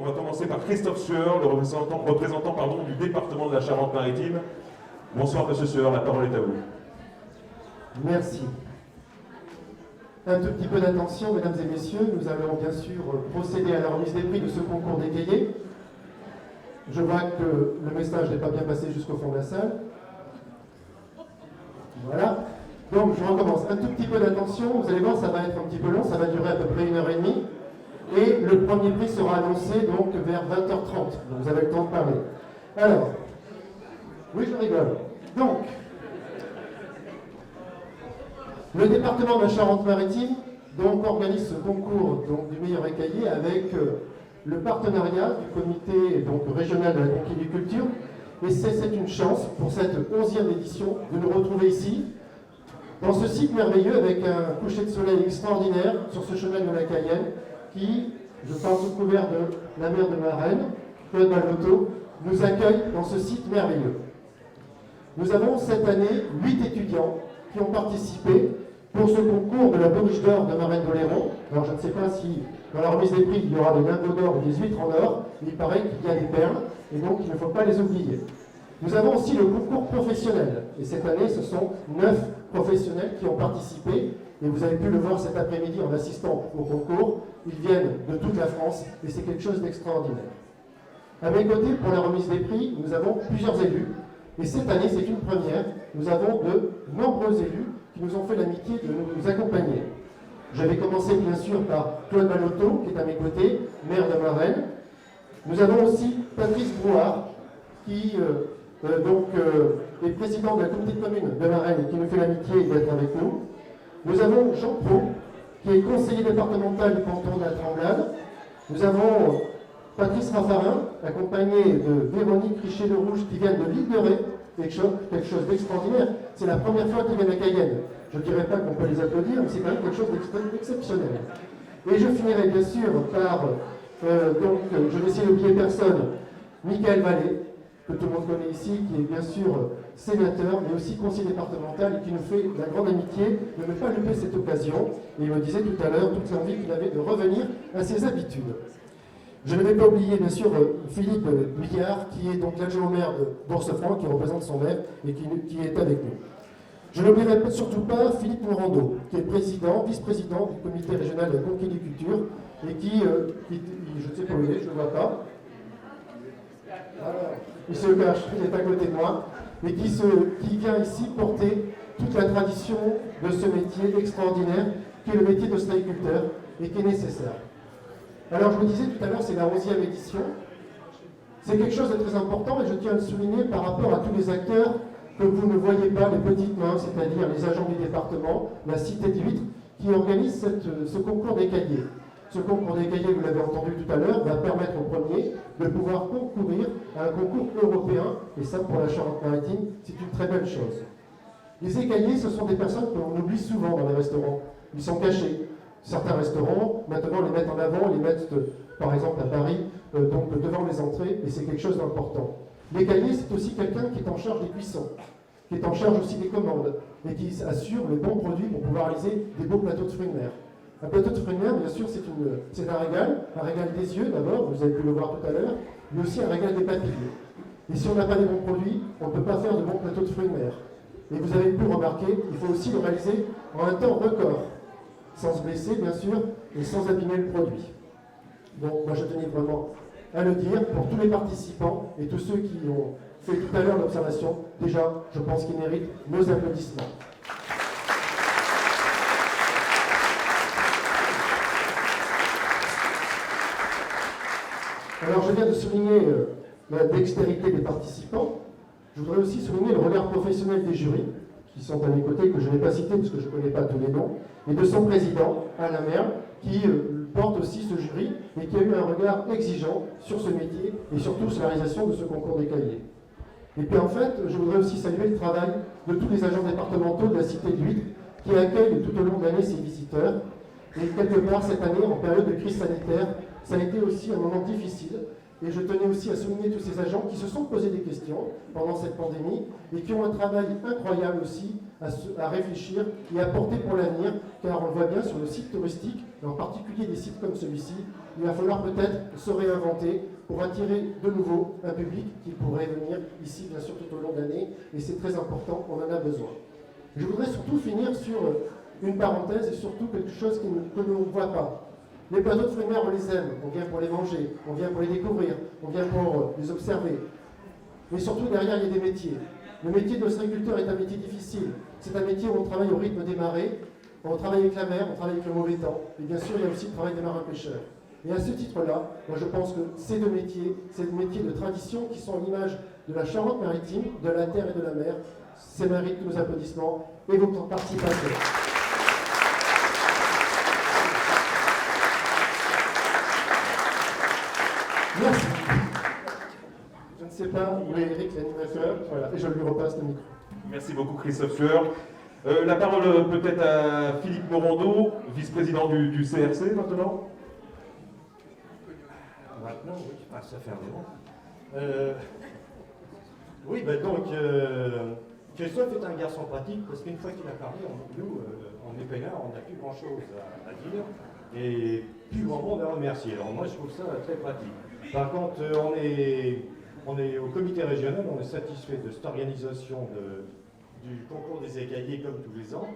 On va commencer par Christophe Sueur, le représentant du département de la Charente-Maritime. Bonsoir Monsieur Sueur, la parole est à vous. Merci. Un tout petit peu d'attention, mesdames et messieurs, nous allons bien sûr procéder à la remise des prix de ce concours d'égayer. Je vois que le message n'est pas bien passé jusqu'au fond de la salle. Voilà. Donc je recommence. Un tout petit peu d'attention, vous allez voir, ça va être un petit peu long, ça va durer à peu près 1h30. Et le premier prix sera annoncé donc vers 20h30. Donc vous avez le temps de parler. Alors, oui, je rigole. Donc, le département de la Charente-Maritime donc, organise ce concours donc, du meilleur écaillé avec le partenariat du comité donc, régional de la conchyliculture. Et c'est une chance pour cette 11e édition de nous retrouver ici, dans ce site merveilleux avec un coucher de soleil extraordinaire sur ce chemin de la Cayenne qui, je parle sous couvert de la mère de ma reine, Claude Balotto, nous accueille dans ce site merveilleux. Nous avons cette année 8 étudiants qui ont participé pour ce concours de la bourriche d'or de Marraine d'Oléron. Alors je ne sais pas si dans la remise des prix il y aura des lingots d'or ou des huîtres en or, mais il paraît qu'il y a des perles et donc il ne faut pas les oublier. Nous avons aussi le concours professionnel et cette année ce sont 9 professionnels qui ont participé et vous avez pu le voir cet après-midi en assistant au concours. Ils viennent de toute la France et c'est quelque chose d'extraordinaire. À mes côtés, pour la remise des prix, nous avons plusieurs élus. Et cette année, c'est une première. Nous avons de nombreux élus qui nous ont fait l'amitié de nous accompagner. Je vais commencer bien sûr par Claude Balotto, qui est à mes côtés, maire de Marraine. Nous avons aussi Patrice Brouard, qui est président de la communauté de communes de Marraine et qui nous fait l'amitié d'être avec nous. Nous avons Jean Pro, qui est conseiller départemental du canton de la Tremblade. Nous avons Patrice Raffarin, accompagné de Véronique Richer-de-Rouge, qui vient de l'île de Ré, quelque chose d'extraordinaire. C'est la première fois qu'ils viennent à Cayenne. Je ne dirais pas qu'on peut les applaudir, mais c'est quand même quelque chose d'exceptionnel. Et je finirai bien sûr par, je vais essayer d'oublier personne, Michael Vallée, que tout le monde connaît ici, qui est bien sûr sénateur, mais aussi conseiller départemental, et qui nous fait la grande amitié de ne pas louper cette occasion. Et il me disait tout à l'heure toute l'envie qu'il avait de revenir à ses habitudes. Je ne vais pas oublier, bien sûr, Philippe Billard, qui est donc l'adjoint au maire d'Orsefranc, qui représente son maire et qui est avec nous. Je n'oublierai surtout pas Philippe Morando, qui est vice-président du comité régional de la conchyliculture, et qui je ne sais pas où il est, je ne le vois pas. Alors, il se cache, il est à côté de moi, et qui vient ici porter toute la tradition de ce métier extraordinaire, qui est le métier d'ostréiculteur, et qui est nécessaire. Alors je vous disais tout à l'heure, c'est la 11e édition. C'est quelque chose de très important et je tiens à le souligner par rapport à tous les acteurs que vous ne voyez pas, les petites mains, c'est-à-dire les agents du département, la Cité de l'Huître, qui organise ce concours d'écaillés. Ce concours d'écaillés, vous l'avez entendu tout à l'heure, va permettre aux premiers de pouvoir concourir à un concours européen, et ça pour la Charente-Maritime, c'est une très belle chose. Les écaillés, ce sont des personnes que l'on oublie souvent dans les restaurants. Ils sont cachés. Certains restaurants, maintenant, les mettent en avant, les mettent, par exemple, à Paris, donc devant les entrées, et c'est quelque chose d'important. L'écaillé, c'est aussi quelqu'un qui est en charge des cuissons, qui est en charge aussi des commandes, et qui assure les bons produits pour pouvoir réaliser des beaux plateaux de fruits de mer. Un plateau de fruits de mer, bien sûr, c'est un régal des yeux d'abord, vous avez pu le voir tout à l'heure, mais aussi un régal des papilles. Et si on n'a pas les bons produits, on ne peut pas faire de bons plateaux de fruits de mer. Et vous avez pu remarquer, il faut aussi le réaliser en un temps record, sans se blesser, bien sûr, et sans abîmer le produit. Donc, moi, je tenais vraiment à le dire pour tous les participants et tous ceux qui ont fait tout à l'heure l'observation. Déjà, je pense qu'ils méritent nos applaudissements. Alors, je viens de souligner la dextérité des participants. Je voudrais aussi souligner le regard professionnel des jurys, qui sont à mes côtés, que je n'ai pas cités parce que je ne connais pas tous les noms, et de son président, Alain Merle, qui porte aussi ce jury et qui a eu un regard exigeant sur ce métier et surtout sur la réalisation de ce concours d'écaillés. Et puis en fait, je voudrais aussi saluer le travail de tous les agents départementaux de la Cité de l'Huître qui accueillent tout au long de l'année ces visiteurs. Et quelque part, cette année, en période de crise sanitaire, ça a été aussi un moment difficile. Et je tenais aussi à souligner tous ces agents qui se sont posés des questions pendant cette pandémie et qui ont un travail incroyable aussi à réfléchir et à porter pour l'avenir, car on le voit bien sur le site touristique, et en particulier des sites comme celui-ci, il va falloir peut-être se réinventer pour attirer de nouveau un public qui pourrait venir ici, bien sûr, tout au long de l'année, et c'est très important, on en a besoin. Je voudrais surtout finir sur une parenthèse et surtout quelque chose que l'on ne voit pas. Les plateaux de fruits de mer, on les aime, on vient pour les manger, on vient pour les découvrir, on vient pour les observer. Mais surtout, derrière, il y a des métiers. Le métier d'ostréiculteur est un métier difficile. C'est un métier où on travaille au rythme des marées, on travaille avec la mer, on travaille avec le mauvais temps. Et bien sûr, il y a aussi le travail des marins-pêcheurs. Et à ce titre-là, moi je pense que ces deux métiers, ces métiers de tradition qui sont l'image de la Charente-Maritime, de la terre et de la mer, ces méritent nos applaudissements et votre participation. Merci. Je ne sais pas où est Eric, l'animateur, voilà, et je lui repasse le micro. Merci beaucoup Christophe Sueur. La parole peut-être à Philippe Morando, vice-président du CRC maintenant. Maintenant, oui, ça fait un moment. Oui, ben donc, Christophe est un garçon pratique parce qu'une fois qu'il a parlé, nous, en épinard, on n'a plus grand-chose à dire et plus grand monde à remercier. Alors moi, je trouve ça très pratique. Par contre, on est au comité régional, on est satisfait de cette organisation du concours des écaillés comme tous les ans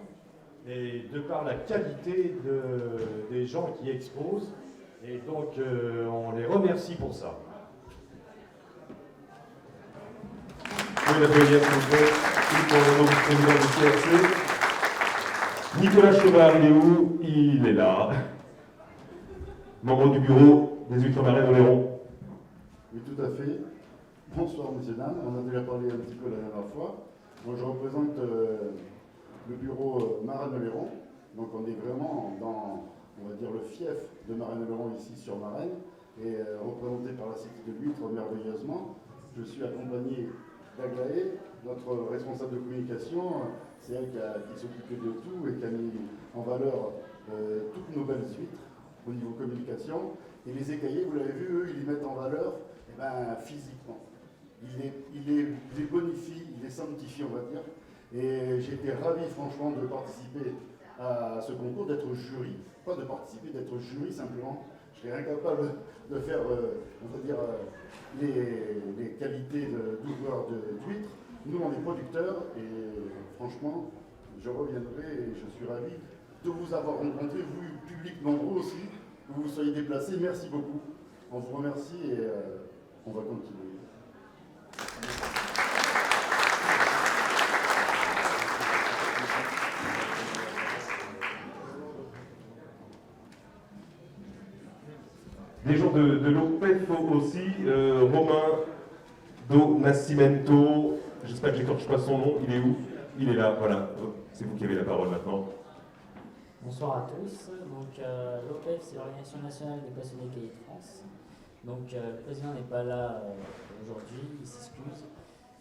et de par la qualité des gens qui exposent. Et donc, on les remercie pour ça. Oui, l'applaudir, s'il vous plaît. Philippe Morando, président du CRC. Nicolas Chevard, il est où? Il est là. Membre du bureau des Ultramarins d'Oléron. Oui, tout à fait. Bonsoir, messieurs, dames. On a déjà parlé un petit peu la dernière fois. Moi, je représente le bureau Marennes-Oléron. Donc, on est vraiment dans, on va dire, le fief de Marennes-Oléron ici sur Marennes, et représenté par la Cité de l'Huître merveilleusement. Je suis accompagné d'Aglaé, notre responsable de communication. C'est elle qui s'occupait de tout et qui a mis en valeur toutes nos belles huîtres au niveau communication. Et les écaillés, vous l'avez vu, eux, ils les mettent en valeur physiquement. Il les bonifie, il les sanctifie, on va dire. Et j'ai été ravi, franchement, de participer à ce concours, d'être jury. Pas de participer, d'être jury simplement. Je serais incapable de faire, on va dire, les qualités d'ouvreur d'huîtres. Nous, on est producteurs et franchement, je reviendrai et je suis ravi de vous avoir rencontré, vous, public nombreux aussi, que vous soyez déplacés. Merci beaucoup. On vous remercie et on va continuer. Des gens de l'OPEF aussi, Romain Do Nascimento, j'espère que j'écorche pas son nom, il est où? Il est là, voilà, c'est vous qui avez la parole maintenant. Bonsoir à tous. Donc, l'OPEF, c'est l'Organisation nationale des passionnés cahiers de France. Donc, le président n'est pas là aujourd'hui, il s'excuse.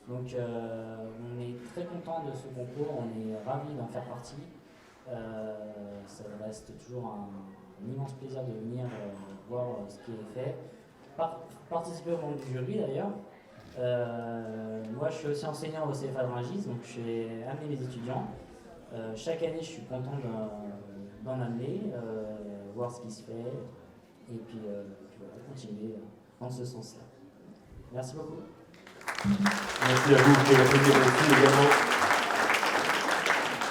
Donc, on est très content de ce concours, on est ravis d'en faire partie. Ça reste toujours un immense plaisir de venir voir ce qui est fait. Participer au membre du jury d'ailleurs. Moi, je suis aussi enseignant au CFA de Rungis, donc j'ai amené mes étudiants. Chaque année, je suis content d'en amener, voir ce qui se fait, et puis voilà, continuer dans ce sens-là. Merci beaucoup. Merci à vous pour l'applaudir aussi également.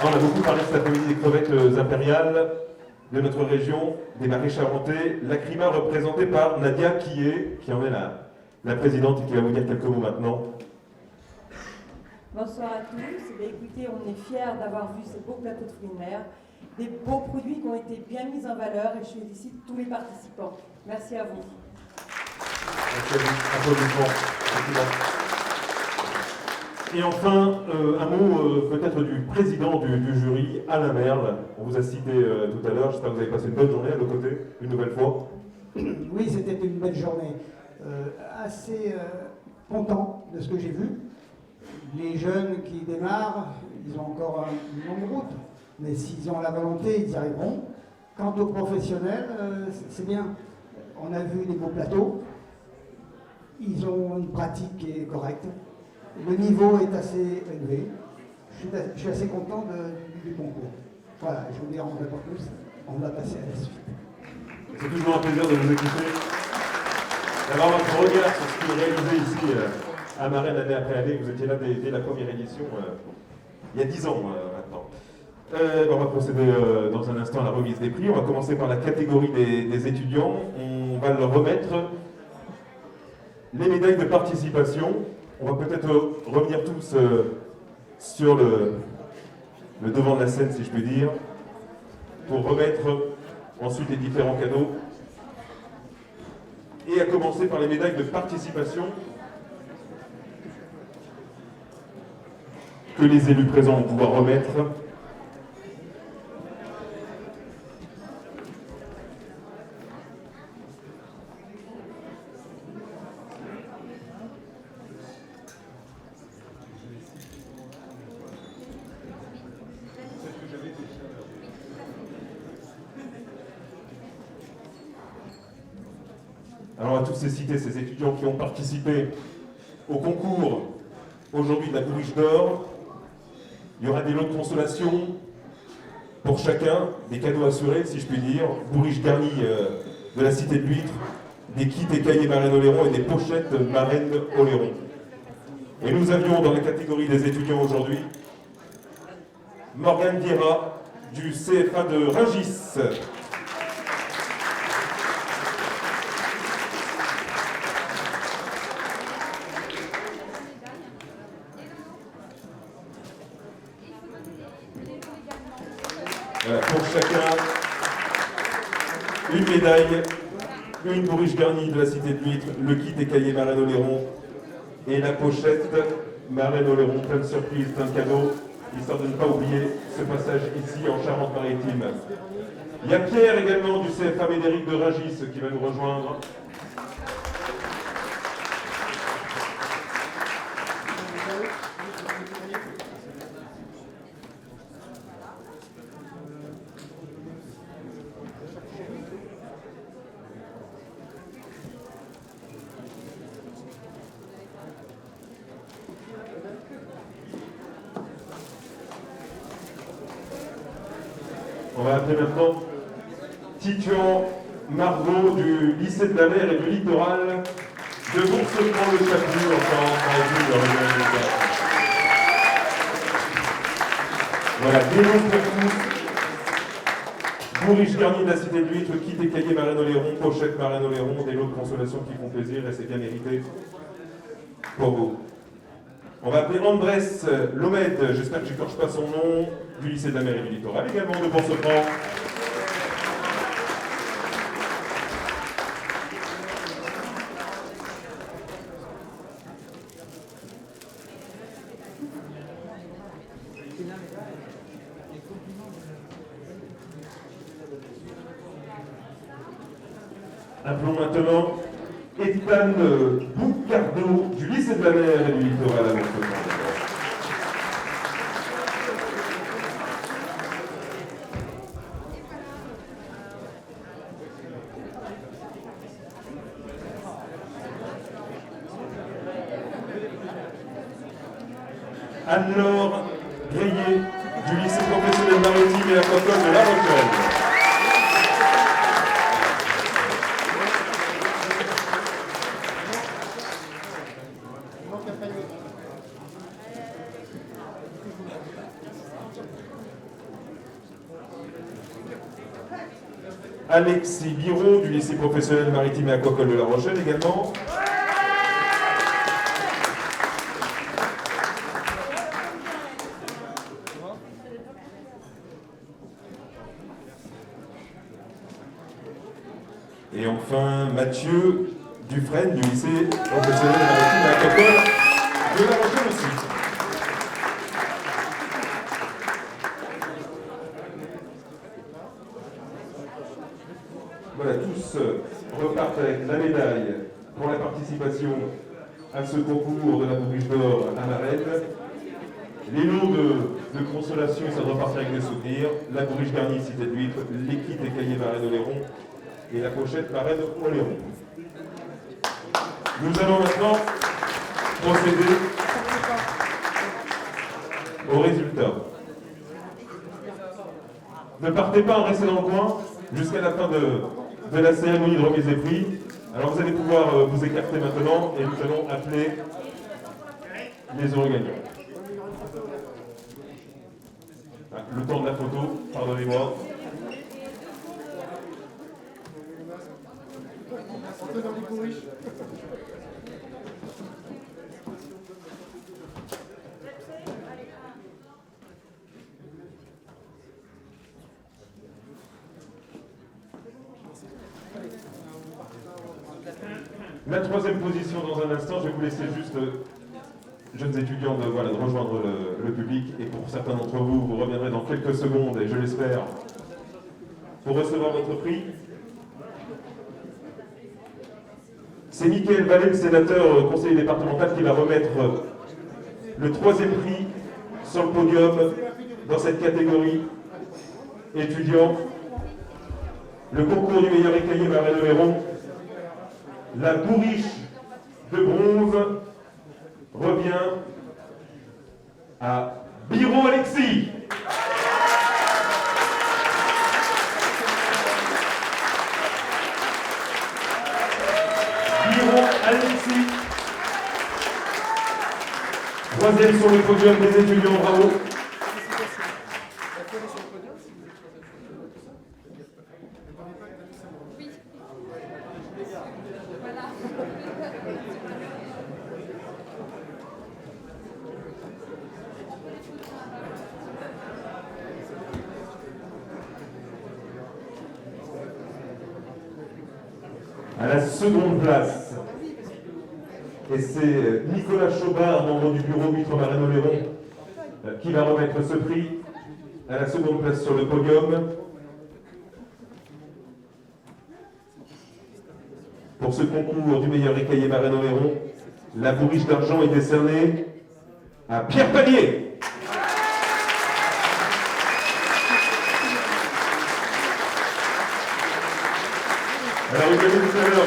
On a beaucoup parlé cet après-midi des crevettes impériales de notre région, des marais charentais. L'Acrima représentée par Nadia qui en est la présidente et qui va vous dire quelques mots maintenant. Bonsoir à tous. Écoutez, on est fiers d'avoir vu ces beaux plateaux de fruits de mer, des beaux produits qui ont été bien mis en valeur et je félicite tous les participants. Merci à vous. Merci à vous. Applaudissements. Et enfin, un mot peut-être du président du jury, Alain Merle. On vous a cité tout à l'heure, j'espère que vous avez passé une bonne journée à nos côtés, une nouvelle fois. Oui, c'était une belle journée. Assez content de ce que j'ai vu. Les jeunes qui démarrent, ils ont encore une longue route, mais s'ils ont la volonté, ils y arriveront. Quant aux professionnels, c'est bien. On a vu des beaux plateaux, ils ont une pratique qui est correcte, le niveau est assez élevé. Je suis assez content du concours. Voilà, je vous dérangerai pas plus, on va passer à la suite. C'est toujours un plaisir de vous écouter, d'avoir votre regard sur ce qui est réalisé ici à Marennes année après année. Vous étiez là dès la première édition, il y a 10 ans maintenant. On va procéder dans un instant à la remise des prix. On va commencer par la catégorie des étudiants. On va leur remettre les médailles de participation. On va peut-être revenir tous sur le devant de la scène, si je puis dire, pour remettre ensuite les différents cadeaux. Et à commencer par les médailles de participation que les élus présents vont pouvoir remettre. Alors, à tous ces cités, ces étudiants qui ont participé au concours aujourd'hui de la Bourriche d'Or, il y aura des lots de consolation pour chacun, des cadeaux assurés, si je puis dire, bourriche garnie de la cité de l'Huître, des kits et cahiers Marennes-Oléron et des pochettes Marennes-Oléron. Et nous avions dans la catégorie des étudiants aujourd'hui Morgane Viera du CFA de Rungis. Voilà, pour chacun, une médaille, une bourriche garnie de la cité de l'Huître, le kit et cahier Marennes-Oléron et la pochette Marennes-Oléron, plein de surprises, plein de cadeaux, histoire de ne pas oublier ce passage ici en Charente-Maritime. Il y a Pierre également du CFA Médéric de Rungis qui va nous rejoindre. On va appeler maintenant Titouan Margot du lycée de la Mer et du Littoral de Bourg-Saint-Jean-le-Chapelier en Charente-Maritime. Voilà, des noms pour tous. Bourriche garnie de la cité de l'Huître, kit et cahier Marennes-Oléron, pochette Marennes-Oléron, des lots de consolation qui font plaisir et c'est bien mérité pour vous. On va appeler Andrés Lomed, j'espère que je n'écorche pas son nom, du lycée de la Mer et du Littoral, également de Bourg-Saint-Jean. Appelons maintenant Ethan Boucardo du lycée de la Mer et du Littoral à Bourg-Saint-Jean. Anne-Laure Grillé du lycée professionnel maritime et aquacole de La Rochelle. Alexis Biron du lycée professionnel maritime et aquacole de La Rochelle également. Et enfin Mathieu Dufresne du lycée professionnel maritime et aquacole de La Rochelle aussi. Voilà, tous repartent avec la médaille pour la participation à ce concours de la Bourriche d'Or à Marennes. Les lots de consolation, ça doit partir avec des souvenirs. La bourriche garnie, cité de l'Huître, les kits et cahiers Marennes-Oléron et la pochette Marennes-Oléron. Nous allons maintenant procéder aux résultats. Ne partez pas, restez dans le coin jusqu'à la fin de de la cérémonie de remise des prix. Alors vous allez pouvoir vous écarter maintenant et nous allons appeler les heureux gagnants. Ah, le temps de la photo, pardonnez-moi. La troisième position dans un instant, je vais vous laisser juste, jeunes étudiants, de rejoindre le public. Et pour certains d'entre vous, vous reviendrez dans quelques secondes, et je l'espère, pour recevoir votre prix. C'est Mickaël Vallée, le sénateur conseiller départemental, qui va remettre le troisième prix sur le podium dans cette catégorie étudiant. Le concours du meilleur écaillé Marais-Oléron. La bourriche de bronze revient à Biro Alexis. Biro Alexis. Troisième sur le podium des étudiants, bravo. À la seconde place, et c'est Nicolas Chaubard, membre du bureau Mitre-Marais-Oléron, qui va remettre ce prix à la seconde place sur le podium. Pour ce concours du meilleur écaillé Marais-Oléron, la bourriche d'argent est décernée à Pierre Panier. Alors, vous avez vu tout à l'heure,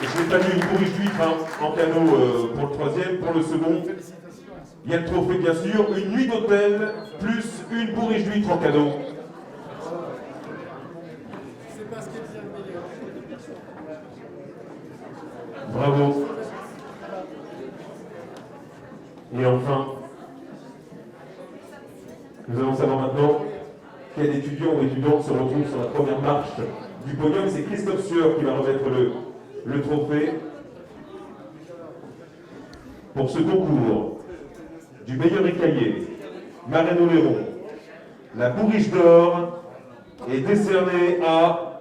je n'ai pas dit une bourriche d'huître en canot pour le troisième. Pour le second, il y a le trophée bien sûr, une nuit d'hôtel plus une bourriche d'huître en cadeau. Bravo. Et enfin, nous allons savoir maintenant quel étudiant ou étudiante se retrouve sur la première marche du podium. C'est Christophe Sueur qui va remettre le trophée pour ce concours du meilleur écaillé Marais-Oléron. La bourriche d'or est décernée à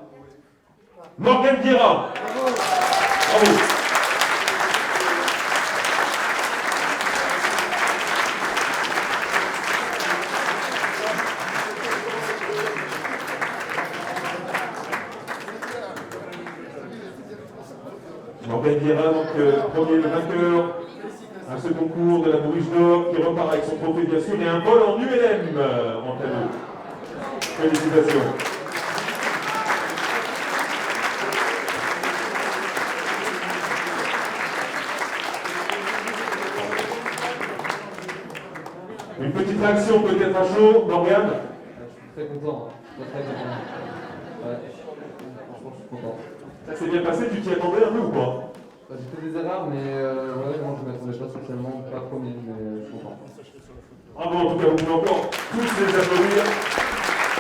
Morgane Guérin. Bravo. Morgane Guérin, donc premier vainqueur à ce concours de la bourriche d'or, qui repart avec son trophée bien sûr et un vol en ULM en cadeau. Félicitations. Une petite réaction peut-être à chaud, Morgane? Je suis très content. Très content. Ouais. Franchement, je suis content. Ça s'est bien passé, tu t'y attendais un peu ou pas? J'ai fait des erreurs, mais ouais, non, je ne m'attendais pas spécialement, pas premier, mais je suis content. Bravo, en tout cas, vous pouvez encore tous les applaudir.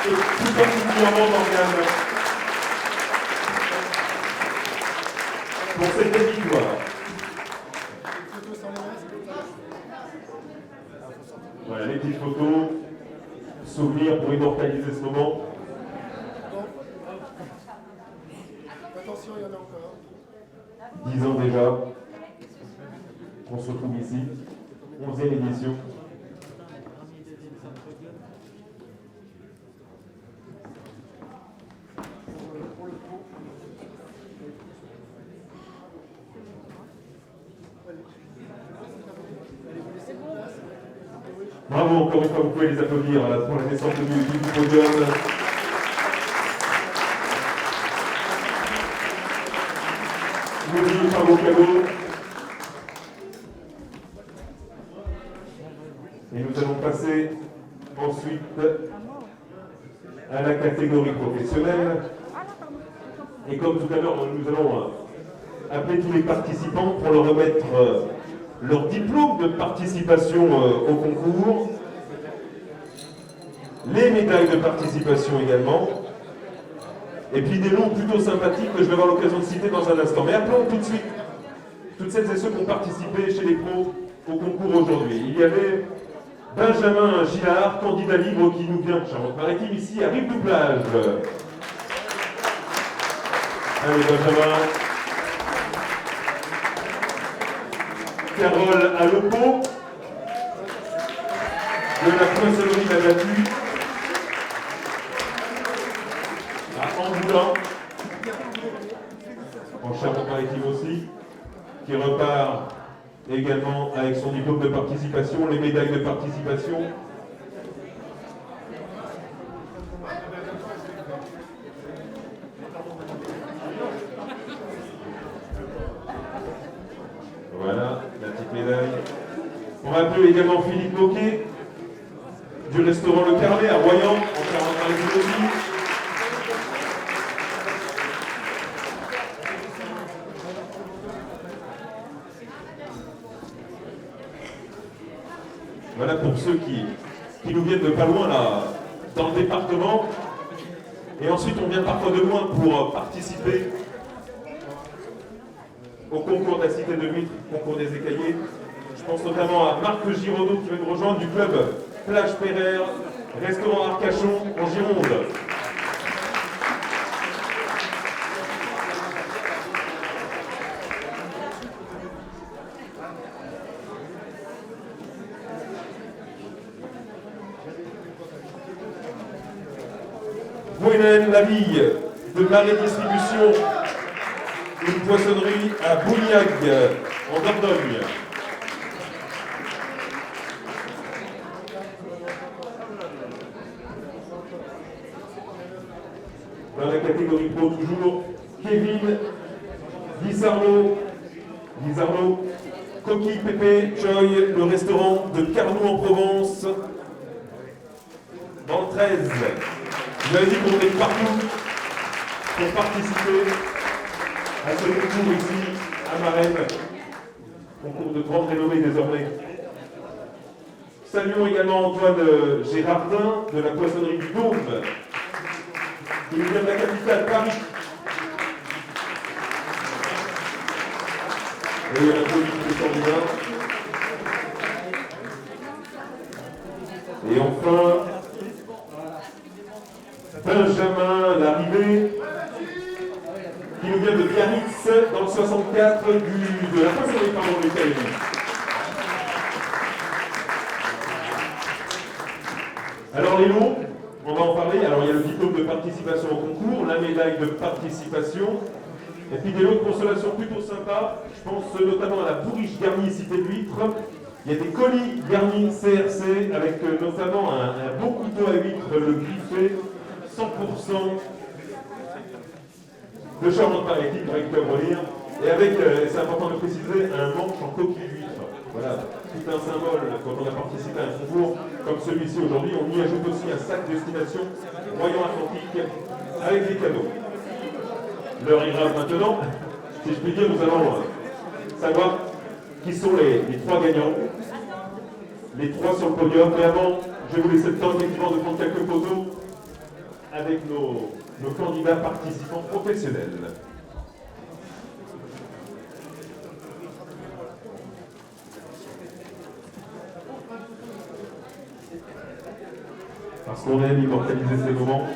Et tout particulièrement Morgane pour cette belle victoire. Voilà, les petites photos, souvenirs pour immortaliser ce moment. Attention, il y en a encore. 10 ans déjà qu'on se retrouve ici, 11e édition. Bravo, encore une fois, vous pouvez les applaudir pour la naissance du podium. Merci, bravo, cadeau. Et nous allons passer ensuite à la catégorie professionnelle. Et comme tout à l'heure, nous allons appeler tous les participants pour leur remettre leur diplôme de participation au concours, les médailles de participation également, et puis des noms plutôt sympathiques que je vais avoir l'occasion de citer dans un instant. Mais appelons tout de suite toutes celles et ceux qui ont participé chez les pros au concours aujourd'hui. Il y avait Benjamin Gillard, candidat libre qui nous vient de Charente-Maritime, ici à Rive-du-Plage. Allez Benjamin. Carole Alopo, de la poissonnerie La Battue, à Angoulin, en Charente-Maritime aussi, qui repart également avec son diplôme de participation, les médailles de participation. Voilà, la petite médaille. On va appeler également Philippe Moquet, du restaurant Le Carlet à Royan, en Charente-Maritime aussi. Voilà pour ceux qui nous viennent de pas loin là, dans le département. Et ensuite on vient parfois de loin pour participer au concours de la Cité de Huîtres, concours des écaillés. Je pense notamment à Marc Giraudot qui vient nous rejoindre du club Plage Pereire, restaurant Arcachon en Gironde. Gwenaëlle Laville de Marais Distribution, une poissonnerie à Bougnac en Dordogne. Dans la catégorie pro toujours, Kevin Lizarno, Coquille Pépé Choi, le restaurant de Carnoux en Provence, dans le 13. Vous avez dit qu'on est partout pour participer à ce concours ici à Marennes, concours de grande renommée désormais. Saluons également Antoine Gérardin de la poissonnerie du Dôme, qui nous vient de la capitale, Paris. Et il y a un politique candidat. Et enfin, Benjamin Larrivée, qui nous vient de Biarritz, dans le 64, de la poissonnerie des Cailloux. Alors les lots, on va en parler. Alors il y a le diplôme de participation au concours, la médaille de participation, et puis des lots de consolation plutôt sympas. Je pense notamment à la bourriche garnie Cité de l'Huître. Il y a des colis garnis CRC avec notamment un beau couteau à huître, le griffé, 100% de Charente-Maritime, directeur relire, et avec, c'est important de préciser, un manche en coquille d'huître. Voilà, tout un symbole quand on a participé à un concours comme celui-ci aujourd'hui. On y ajoute aussi un sac destination Royan Atlantique avec des cadeaux. L'heure est grave maintenant. Si je puis dire, nous allons savoir qui sont les trois gagnants. Les trois sur le podium. Mais avant, je vais vous laisser le temps effectivement de prendre quelques photos avec nos candidats participants professionnels. Parce qu'on aime immortaliser ces moments.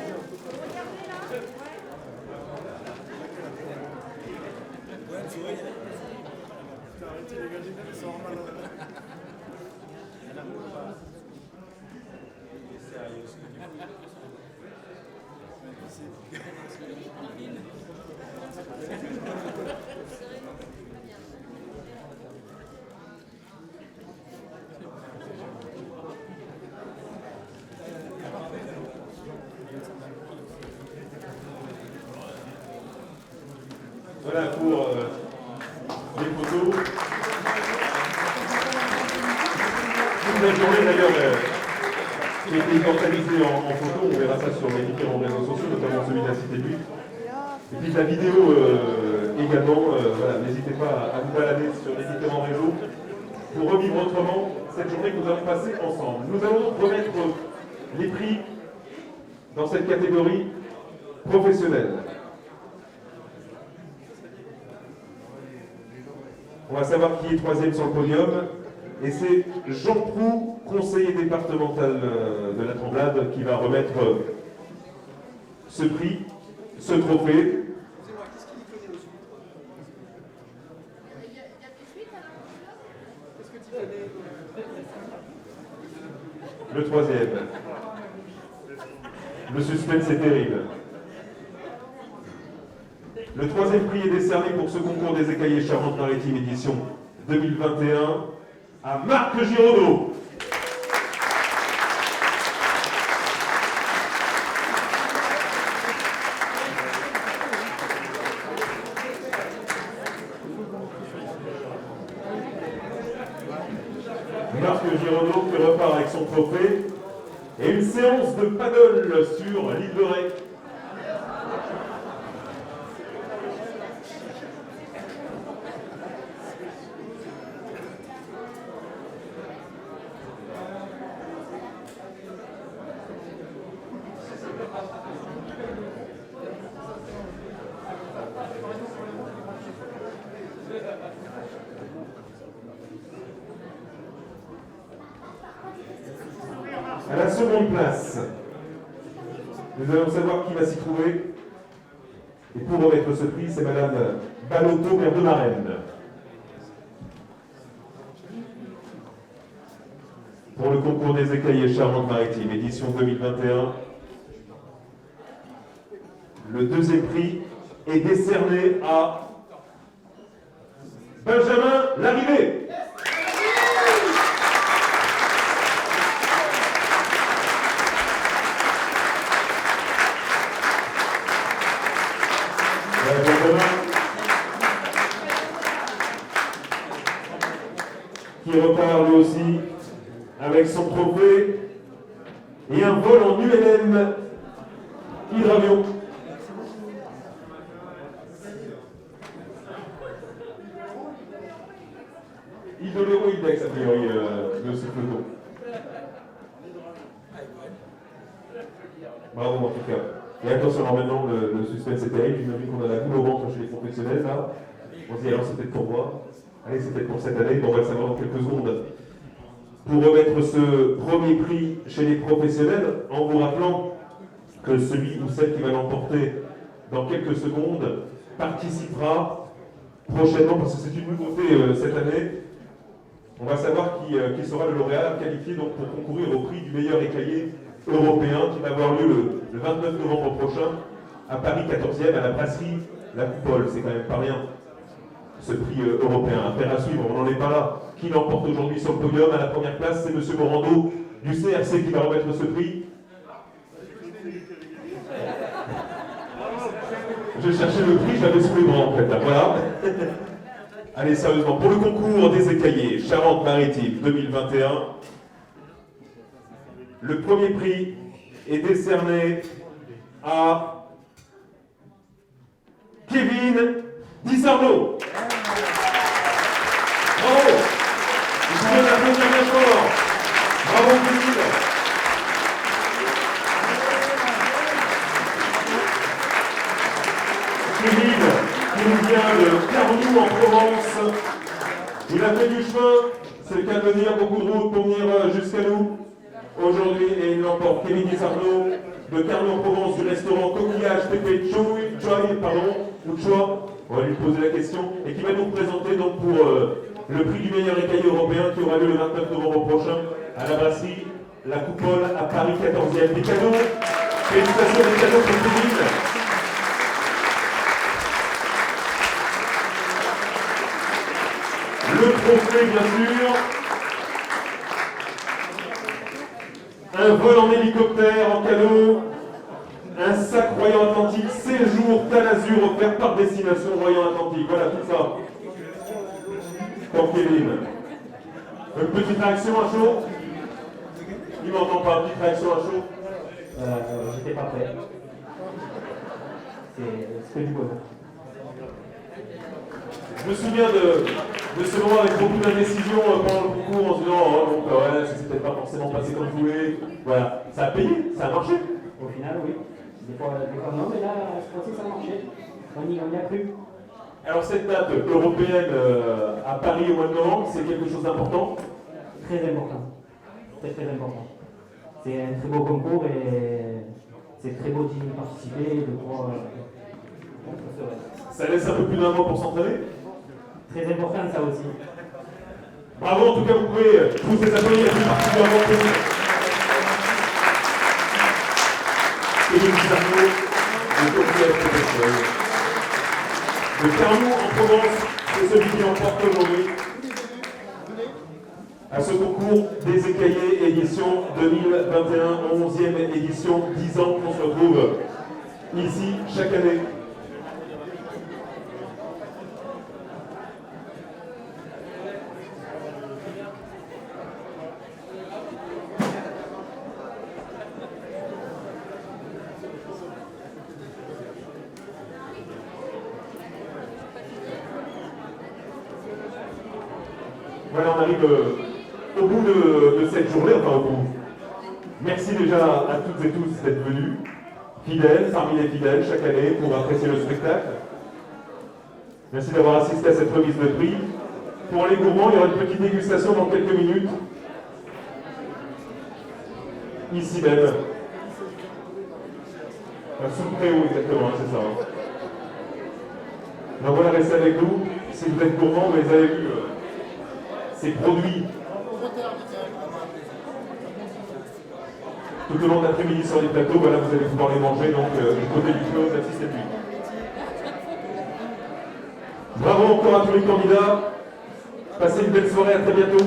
Voilà pour les photos. Toute la journée d'ailleurs qui a été organisée en photo, on verra ça sur les différents réseaux sociaux, notamment celui de la Cité de l'Huître. Et puis de la vidéo également. Voilà, n'hésitez pas à vous balader sur les différents réseaux pour revivre autrement cette journée que nous allons passer ensemble. Nous allons remettre les prix dans cette catégorie professionnelle. On va savoir qui est troisième sur le podium. Et c'est Jean Proux, conseiller départemental de la Tremblade, qui va remettre ce prix, ce trophée. Le troisième. Le suspense est terrible. Le troisième prix est décerné pour ce concours des écaillés Charente-Maritime édition 2021 à Marc Giraudot. Marc Giraudot qui repart avec son trophée et une séance de paddle sur l'île de Ré. À la seconde place, nous allons savoir qui va s'y trouver. Et pour remettre ce prix, c'est Madame Balotto, maire de Marennes. Pour le concours des écaillés Charente-Maritime, édition 2021, le deuxième prix est décerné à Benjamin Larrivé. Qui repart lui aussi avec son trophée et un vol en ULM hydravion. Île de l'Hérault, Île-d'Aix, a priori, le cycloton. Bravo en tout cas. Et attention, alors maintenant, le suspense est terrible. J'imagine qu'on a la boule au ventre chez les professionnels, là. On se dit, alors c'est peut-être pour moi. Allez, c'est peut-être pour cette année. Bon, on va le savoir dans quelques secondes. Pour remettre ce premier prix chez les professionnels, en vous rappelant que celui ou celle qui va l'emporter dans quelques secondes participera prochainement, parce que c'est une nouveauté cette année. On va savoir qui sera le lauréat qualifié donc, pour concourir au prix du meilleur écaillé européen qui va avoir lieu le 29 novembre prochain à Paris 14e à la brasserie La Coupole. C'est quand même pas rien, ce prix européen. Affaire à suivre, on n'en est pas là. Qui l'emporte aujourd'hui sur le podium? À la première place, c'est M. Morando du CRC qui va remettre ce prix. Je cherchais le prix, j'avais sous les bras en fait. Là, voilà. Allez, sérieusement, pour le concours des écaillés Charente-Maritime 2021, le premier prix est décerné à Kevin Dissardo. Bravo! Vous pouvez l'applaudir bien fort. Bravo Kevin! Kevin, qui nous vient de Carnoux en Provence. Il a fait du chemin, c'est le cas de venir, beaucoup de route pour venir jusqu'à nous aujourd'hui et il l'emporte. Kevin Dissardo de Carnoux en Provence du restaurant Coquillage Pépé Choi, ou Choi, on va lui poser la question, et qui va nous représenter donc pour le prix du meilleur écaillé européen qui aura lieu le 29 novembre prochain à la brasserie La Coupole à Paris 14e. Des cadeaux, félicitations des cadeaux pour Kevin. Le trophée, bien sûr. Un vol en hélicoptère en cadeau. Un sac Royan Atlantique, séjour Talazur offert par Destination Royan Atlantique. Voilà tout ça. Pour Kevin. Une petite réaction à chaud. Il m'entend pas, petite réaction à chaud. J'étais pas prêt. c'est que du bonheur. Je me souviens de ce moment avec beaucoup d'indécision pendant le concours en se disant oh, donc, ouais, ça s'est peut-être pas forcément passé comme je voulais. Voilà, ça a payé, ça a marché. Au final, oui. Des fois non, mais là, cette fois-ci, ça a marché. On y a cru. Alors cette date européenne à Paris au mois de novembre, c'est quelque chose d'important. Très important. Très important. C'est un très beau concours et c'est très beau d'y participer et de pouvoir. Ça laisse un peu plus d'un mois pour s'entraîner. Très important ça aussi. Bravo, en tout cas, vous pouvez tous les applaudir plus particulièrement pour Éric Arnaud, de Coquillage Professionnel. Le Carnou en Provence, c'est celui qui emporte aujourd'hui à ce concours des écaillés édition 2021, 11e édition, 10 ans qu'on se retrouve ici chaque année. Voilà, on arrive au bout de cette journée, enfin au bout. Merci déjà à toutes et tous d'être venus, fidèles, parmi les fidèles, chaque année, pour apprécier le spectacle. Merci d'avoir assisté à cette remise de prix. Pour les gourmands, il y aura une petite dégustation dans quelques minutes. Ici même. Sous le préau, exactement, c'est ça. Donc voilà, restez avec nous. Si vous êtes gourmand, vous les avez vus. Ces produits tout au long de l'après-midi sur les plateaux, voilà, vous allez pouvoir les manger, donc du côté du close, assistez-lui. Bravo encore à tous les candidats, passez une belle soirée, à très bientôt.